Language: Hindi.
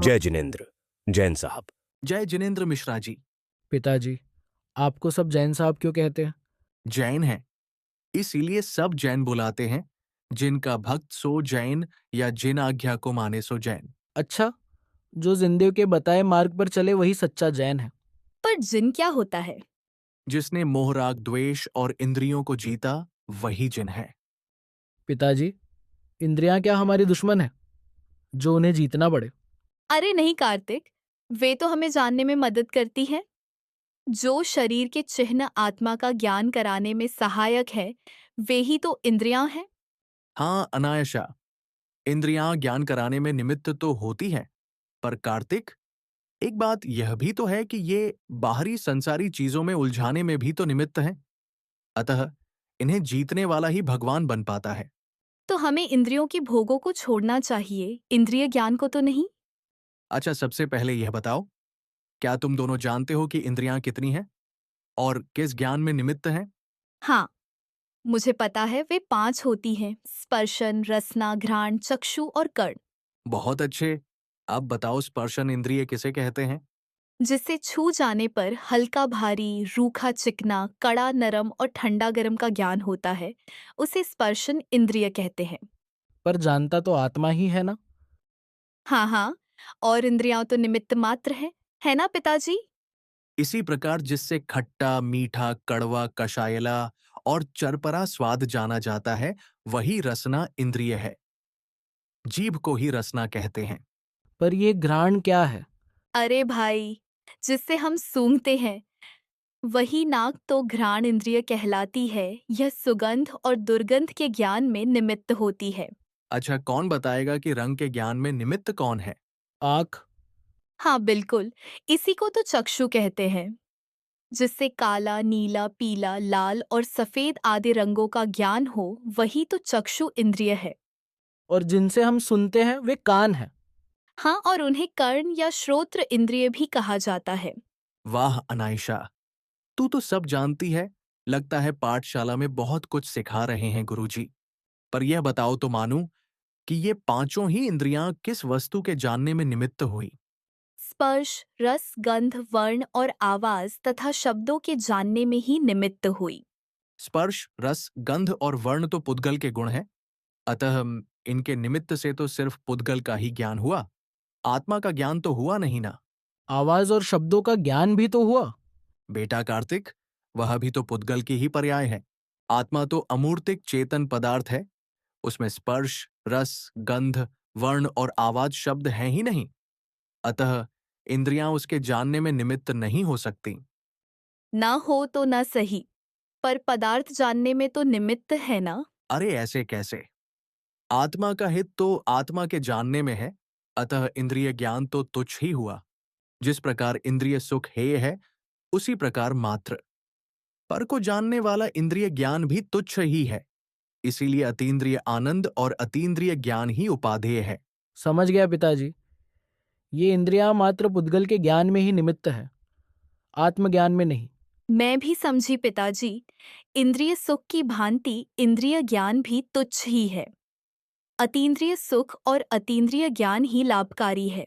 जय जिनेंद्र। जैन साहब। जय जिनेंद्र मिश्रा जी। पिताजी, आपको सब जैन साहब क्यों कहते हैं? जैन हैं, इसीलिए सब जैन बुलाते हैं। जिनका भक्त सो जैन, या जिन आज्ञा को माने सो जैन। अच्छा, जो जिंदगी के बताए मार्ग पर चले वही सच्चा जैन है। पर जिन क्या होता है? जिसने मोह राग द्वेष और इंद्रियों को जीता, वही जिन है। पिताजी, इंद्रियां क्या हमारी दुश्मन है जो उन्हें जीतना पड़े? अरे नहीं कार्तिक, वे तो हमें जानने में मदद करती हैं। जो शरीर के चिन्ह आत्मा का ज्ञान कराने में सहायक है, वे ही तो इंद्रियां हैं। हाँ अनायशा, इंद्रियां ज्ञान कराने में निमित्त तो होती हैं, पर कार्तिक, एक बात यह भी तो है कि ये बाहरी संसारी चीजों में उलझाने में भी तो निमित्त हैं। अतः इन्हें जीतने वाला ही भगवान बन पाता है। तो हमें इंद्रियों के भोगों को छोड़ना चाहिए, इंद्रिय ज्ञान को तो नहीं। अच्छा, सबसे पहले यह बताओ, क्या तुम दोनों जानते हो कि इंद्रियां कितनी हैं और किस ज्ञान में निमित्त हैं? हाँ, मुझे पता है वे 5 होती हैं: स्पर्शन, रसना, घ्राण, चक्षु और कर्ण। बहुत अच्छे। अब बताओ, स्पर्शन इंद्रिय किसे कहते हैं? जिससे छू जाने पर हल्का भारी, रूखा चिकना, कड़ा नरम और ठंडा गर्म का ज्ञान होता है, उसे स्पर्शन इंद्रिय कहते हैं। पर जानता तो आत्मा ही है ना? हाँ हाँ, और इंद्रियां तो निमित्त मात्र है ना पिताजी? इसी प्रकार जिससे खट्टा, मीठा, कड़वा, कषायला और चरपरा स्वाद जाना जाता है, वही रसना इंद्रिय है। जीभ को ही रसना कहते हैं। पर ये घ्राण क्या है? अरे भाई, जिससे हम सूंघते हैं, वही नाक तो घ्राण इंद्रिय कहलाती है। यह सुगंध और दुर्गंध के ज्ञान में निमित्त होती है। अच्छा, कौन बताएगा कि रंग के ज्ञान में निमित्त कौन है? आँख। हाँ बिल्कुल, इसी को तो चक्षु कहते हैं। जिससे काला, नीला, पीला, लाल और सफेद आदि रंगों का ज्ञान हो, वही तो चक्षु इंद्रिय है। और जिनसे हम सुनते हैं वे कान हैं। हाँ, और उन्हें कर्ण या श्रोत्र इंद्रिय भी कहा जाता है। वाह अनायशा, तू तो सब जानती है। लगता है पाठशाला में बहुत कुछ सिखा रहे हैं गुरुजी। पर यह बताओ तो मानूं कि ये पांचों ही इंद्रियां किस वस्तु के जानने में निमित्त हुई? स्पर्श, रस, गंध, वर्ण और आवाज तथा शब्दों के जानने में ही निमित्त हुई। स्पर्श, रस, गंध और वर्ण तो पुद्गल के गुण हैं। अतः इनके निमित्त से तो सिर्फ पुद्गल का ही ज्ञान हुआ, आत्मा का ज्ञान तो हुआ नहीं ना। आवाज और शब्दों का ज्ञान भी तो हुआ। बेटा कार्तिक, वह भी तो पुद्गल की ही पर्याय है। आत्मा तो अमूर्तिक चेतन पदार्थ है। उसमें स्पर्श, रस, गंध, वर्ण और आवाज शब्द हैं ही नहीं। अतः इंद्रियां उसके जानने में निमित्त नहीं हो सकती। ना हो तो न सही, पर पदार्थ जानने में तो निमित्त है ना। अरे ऐसे कैसे? आत्मा का हित तो आत्मा के जानने में है। अतः इंद्रिय ज्ञान तो तुच्छ ही हुआ। जिस प्रकार इंद्रिय सुख हेय है, उसी प्रकार मात्र पर को जानने वाला इंद्रिय ज्ञान भी तुच्छ ही है। इसीलिए अतीन्द्रिय आनंद और अतीन्द्रिय ज्ञान ही उपादेय है। समझ गया पिताजी। ये इंद्रियां मात्र पुद्गल के ज्ञान में ही निमित्त है, आत्मज्ञान में नहीं। मैं भी समझी पिताजी। इंद्रिय सुख की भांति इंद्रिय ज्ञान भी तुच्छ ही है। अतीन्द्रिय सुख और अतीन्द्रिय ज्ञान ही लाभकारी है।